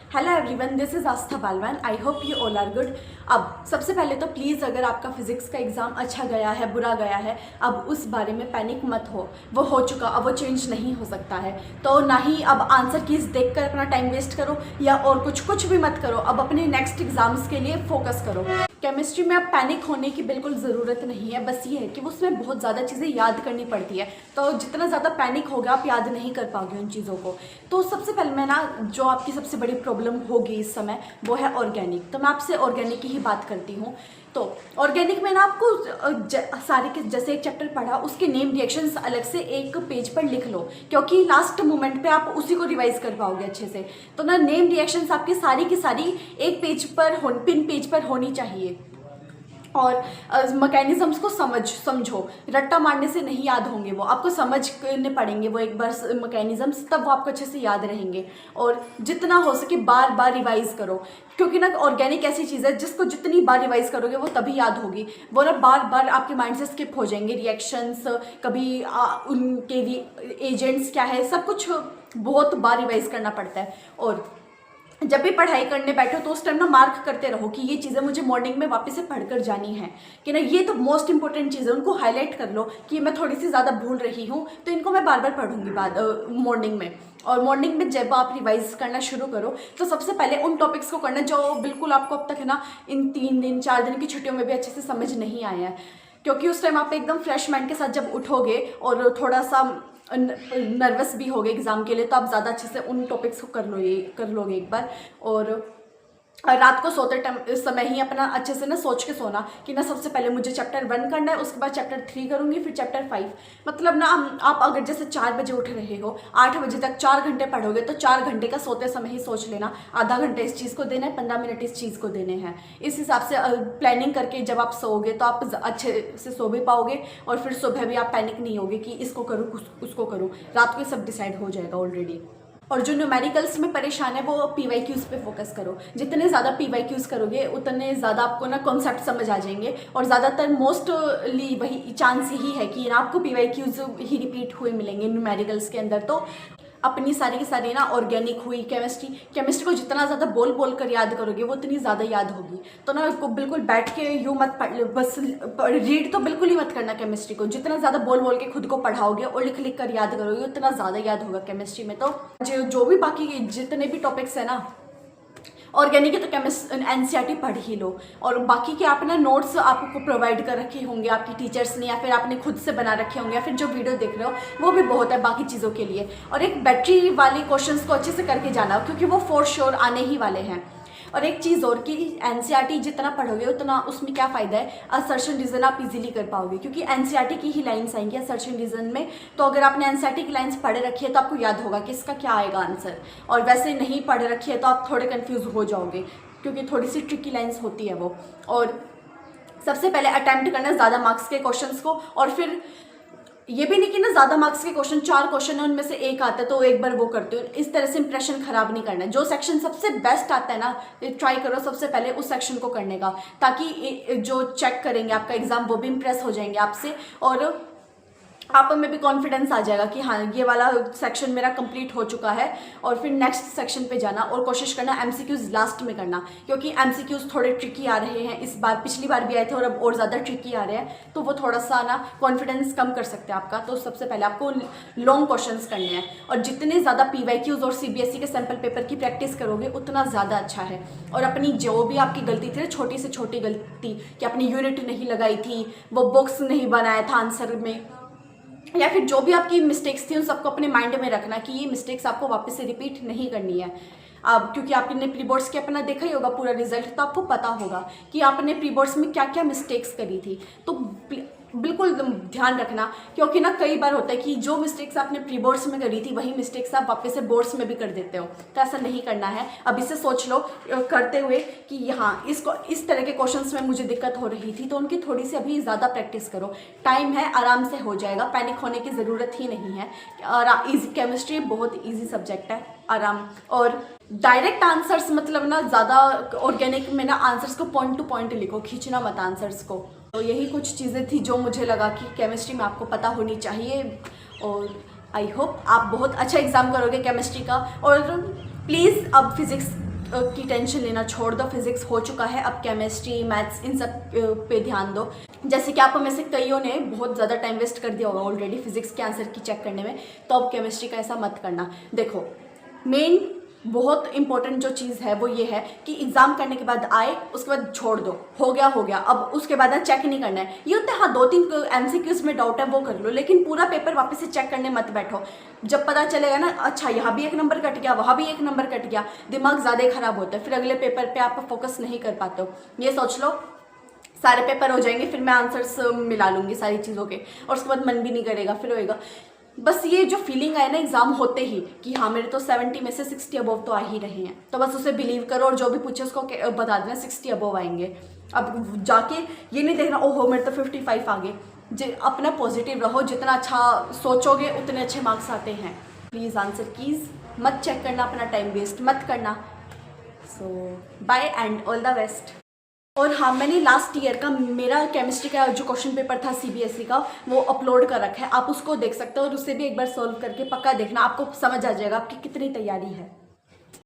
Hello everyone, this is Aastha Balwan. I hope you all are good. अब सबसे पहले तो प्लीज़, अगर आपका फिजिक्स का एग्ज़ाम अच्छा गया है, बुरा गया है, अब उस बारे में पैनिक मत हो। वो हो चुका, अब वो चेंज नहीं हो सकता है। तो ना ही अब आंसर कीज़ देखकर अपना टाइम वेस्ट करो या और कुछ भी मत करो। अब अपने नेक्स्ट एग्ज़ाम्स के लिए फोकस करो। केमिस्ट्री में अब पैनिक होने की बिल्कुल ज़रूरत नहीं है। बस ये है कि उसमें बहुत ज़्यादा चीज़ें याद करनी पड़ती है, तो जितना ज़्यादा पैनिक होगा आप याद नहीं कर पाओगे उन चीज़ों को। तो सबसे पहले मैं ना, जो आपकी सबसे बड़ी प्रॉब्लम होगी इस समय, वो है ऑर्गेनिक। तो मैं आपसे ऑर्गेनिक की ही बात करती हूँ। तो ऑर्गेनिक में ना आपको सारे के जैसे एक चैप्टर पढ़ा, उसके नेम रिएक्शंस अलग से एक पेज पर लिख लो, क्योंकि लास्ट मोमेंट पे आप उसी को रिवाइज कर पाओगे अच्छे से। तो ना नेम रिएक्शंस आपकी सारी की सारी एक पेज पर पिन पेज पर होनी चाहिए। और मैकेनिज्म्स को समझो। रट्टा मारने से नहीं याद होंगे, वो आपको समझने पड़ेंगे वो एक बार मैकेनिज्म्स, तब वो आपको अच्छे से याद रहेंगे। और जितना हो सके बार बार रिवाइज करो, क्योंकि ना ऑर्गेनिक ऐसी चीज़ है जिसको जितनी बार रिवाइज करोगे वो तभी याद होगी। वो ना बार बार आपके माइंड से स्किप हो जाएंगे रिएक्शंस, कभी उनके एजेंट्स क्या है, सब कुछ बहुत बार रिवाइज करना पड़ता है। और जब भी पढ़ाई करने बैठो तो उस टाइम ना मार्क करते रहो कि ये चीज़ें मुझे मॉर्निंग में वापस से पढ़कर जानी है, कि ना ये तो मोस्ट इंपॉर्टेंट चीज़ है। उनको हाईलाइट कर लो कि मैं थोड़ी सी ज़्यादा भूल रही हूँ, तो इनको मैं बार बार पढ़ूंगी बाद मॉर्निंग में। और मॉर्निंग में जब आप रिवाइज करना शुरू करो तो सबसे पहले उन टॉपिक्स को करना जो बिल्कुल आपको अब तक है ना इन 3 दिन 4 दिन की छुट्टियों में भी अच्छे से समझ नहीं आया है। क्योंकि उस टाइम आप एकदम फ्रेश माइंड के साथ जब उठोगे और थोड़ा सा नर्वस भी होगे एग्ज़ाम के लिए, तो आप ज़्यादा अच्छे से उन टॉपिक्स को कर लोगे एक बार। और रात को सोते टाइम समय ही अपना अच्छे से ना सोच के सोना कि ना सबसे पहले मुझे चैप्टर 1 करना है, उसके बाद चैप्टर 3 करूँगी, फिर चैप्टर 5। मतलब ना आप अगर जैसे 4 बजे उठ रहे हो, 8 बजे तक 4 घंटे पढ़ोगे, तो 4 घंटे का सोते समय ही सोच लेना आधा घंटे इस चीज़ को देना है, 15 मिनट इस चीज़ को देने हैं। इस हिसाब से प्लानिंग करके जब आप सोओगे तो आप अच्छे से सो भी पाओगे, और फिर सुबह भी आप पैनिक नहीं होगे कि इसको करूँ उसको करूँ। रात को सब डिसाइड हो जाएगा ऑलरेडी। और जो न्यूमेरिकल्स में परेशान है वो PYQs पे फोकस करो। जितने ज़्यादा PYQs करोगे उतने ज़्यादा आपको ना कॉन्सेप्ट समझ आ जाएंगे। और ज़्यादातर मोस्टली वही चांस यही है कि ना आपको PYQs ही रिपीट हुए मिलेंगे न्यूमेरिकल्स के अंदर। तो अपनी सारी की सारी ना ऑर्गेनिक हुई, केमिस्ट्री को जितना ज़्यादा बोल कर याद करोगे वो उतनी ज़्यादा याद होगी। तो ना बिल्कुल बैठ के यूँ मत बस रीड तो बिल्कुल ही मत करना केमिस्ट्री को। जितना ज़्यादा बोल के खुद को पढ़ाओगे और लिख कर याद करोगे उतना ज़्यादा याद होगा केमिस्ट्री में। तो जो भी बाकी जितने भी टॉपिक्स हैं ना ऑर्गेनिक है, तो NCERT पढ़ ही लो। और बाकी के आप ना नोट्स आपको प्रोवाइड कर रखे होंगे आपकी टीचर्स ने, या फिर आपने खुद से बना रखे होंगे, या फिर जो वीडियो देख रहे हो वो भी बहुत है बाकी चीज़ों के लिए। और एक बैटरी वाले क्वेश्चंस को अच्छे से करके जाना, क्योंकि वो फॉर श्योर आने ही वाले हैं। और एक चीज़ और कि NCERT जितना पढ़ोगे उतना उसमें क्या फ़ायदा है, असर्शन रीज़न आप इजीली कर पाओगे, क्योंकि NCERT की ही लाइन्स आएंगी असर्शन रीज़न में। तो अगर आपने NCERT की लाइन्स पढ़ रखी है तो आपको याद होगा कि इसका क्या आएगा आंसर। और वैसे नहीं पढ़ रखी है तो आप थोड़े कन्फ्यूज़ हो जाओगे, क्योंकि थोड़ी सी ट्रिकी लाइन्स होती है वो। और सबसे पहले अटैम्प्ट करना ज़्यादा मार्क्स के क्वेश्चंस को। और फिर ये भी नहीं कि ना ज़्यादा मार्क्स के क्वेश्चन 4 क्वेश्चन है उनमें से एक आता है तो एक बार वो करते हो, इस तरह से इंप्रेशन खराब नहीं करना है। जो सेक्शन सबसे बेस्ट आता है ना, ट्राई करो सबसे पहले उस सेक्शन को करने का, ताकि जो चेक करेंगे आपका एग्जाम वो भी इंप्रेस हो जाएंगे आपसे, और आप में भी कॉन्फिडेंस आ जाएगा कि हाँ ये वाला सेक्शन मेरा कंप्लीट हो चुका है। और फिर नेक्स्ट सेक्शन पे जाना और कोशिश करना MCQs लास्ट में करना, क्योंकि MCQs थोड़े ट्रिकी आ रहे हैं इस बार, पिछली बार भी आए थे और अब और ज़्यादा ट्रिकी आ रहे हैं, तो वो थोड़ा सा ना कॉन्फिडेंस कम कर सकते हैं आपका। तो सबसे पहले आपको लॉन्ग क्वेश्चंस करने हैं, और जितने ज़्यादा PYQs और CBSE के सैम्पल पेपर की प्रैक्टिस करोगे उतना ज़्यादा अच्छा है। और अपनी जो भी आपकी गलती थी, छोटी से छोटी गलती कि अपनी यूनिट नहीं लगाई थी, वो बॉक्स नहीं बनाया था आंसर में, या फिर जो भी आपकी मिस्टेक्स थी उन सबको अपने माइंड में रखना कि ये मिस्टेक्स आपको वापस से रिपीट नहीं करनी है। अब क्योंकि आपने प्री बोर्ड्स के अपना देखा ही होगा पूरा रिजल्ट, तो आपको पता होगा कि आपने प्री बोर्ड्स में क्या क्या मिस्टेक्स करी थी। तो बिल्कुल ध्यान रखना, क्योंकि ना कई बार होता है कि जो मिस्टेक्स आपने प्री बोर्ड्स में करी थी वही मिस्टेक्स आप वापस से बोर्ड्स में भी कर देते हो। तो ऐसा नहीं करना है। अब इसे सोच लो करते हुए कि हाँ इसको इस तरह के क्वेश्चंस में मुझे दिक्कत हो रही थी, तो उनकी थोड़ी सी अभी ज़्यादा प्रैक्टिस करो। टाइम है, आराम से हो जाएगा, पैनिक होने की ज़रूरत ही नहीं है। और ईजी केमिस्ट्री बहुत ईजी सब्जेक्ट है, आराम। और डायरेक्ट आंसर्स मतलब ना ज़्यादा ऑर्गेनिक में ना आंसर्स को पॉइंट टू पॉइंट लिखो, खींचना मत आंसर्स को। तो यही कुछ चीज़ें थी जो मुझे लगा कि केमिस्ट्री में आपको पता होनी चाहिए। और आई होप आप बहुत अच्छा एग्ज़ाम करोगे केमिस्ट्री का। और प्लीज़ अब फिज़िक्स की टेंशन लेना छोड़ दो, फिजिक्स हो चुका है, अब केमिस्ट्री मैथ्स इन सब पे ध्यान दो। जैसे कि आप में से कईयों ने बहुत ज़्यादा टाइम वेस्ट कर दिया होगा ऑलरेडी फिजिक्स के आंसर की चेक करने में, तो अब केमिस्ट्री का ऐसा मत करना। देखो मेन बहुत इंपॉर्टेंट जो चीज़ है वो ये है कि एग्जाम करने के बाद आए, उसके बाद छोड़ दो, हो गया, अब उसके बाद चेक नहीं करना है। ये होता है हाँ 2-3 MCQs में डाउट है वो कर लो, लेकिन पूरा पेपर वापस से चेक करने मत बैठो। जब पता चलेगा ना अच्छा यहाँ भी 1 नंबर कट गया, वहाँ भी 1 नंबर कट गया, दिमाग ज़्यादा ही खराब होता है, फिर अगले पेपर पर आप फोकस नहीं कर पाते हो। ये सोच लो सारे पेपर हो जाएंगे, फिर मैं आंसर्स मिला लूँगी सारी चीज़ों के, और उसके बाद मन भी नहीं करेगा, फिर होएगा। बस ये जो फीलिंग आए ना एग्जाम होते ही कि हाँ मेरे तो 70 में से 60 अबव तो आ ही रहे हैं, तो बस उसे बिलीव करो और जो भी पूछे उसको बता देना 60 अबव आएंगे। अब जाके ये नहीं देखना ओहो मेरे तो 55 आ गए। अपना पॉजिटिव रहो, जितना अच्छा सोचोगे उतने अच्छे मार्क्स आते हैं। प्लीज़ आंसर कीज मत चेक करना, अपना टाइम वेस्ट मत करना। So bye and all the best. और हाँ मैंने लास्ट ईयर का मेरा केमिस्ट्री का जो क्वेश्चन पेपर था CBSE का वो अपलोड कर रखा है, आप उसको देख सकते हो और उससे भी एक बार सॉल्व करके पक्का देखना, आपको समझ आ जाएगा आपकी कितनी तैयारी है।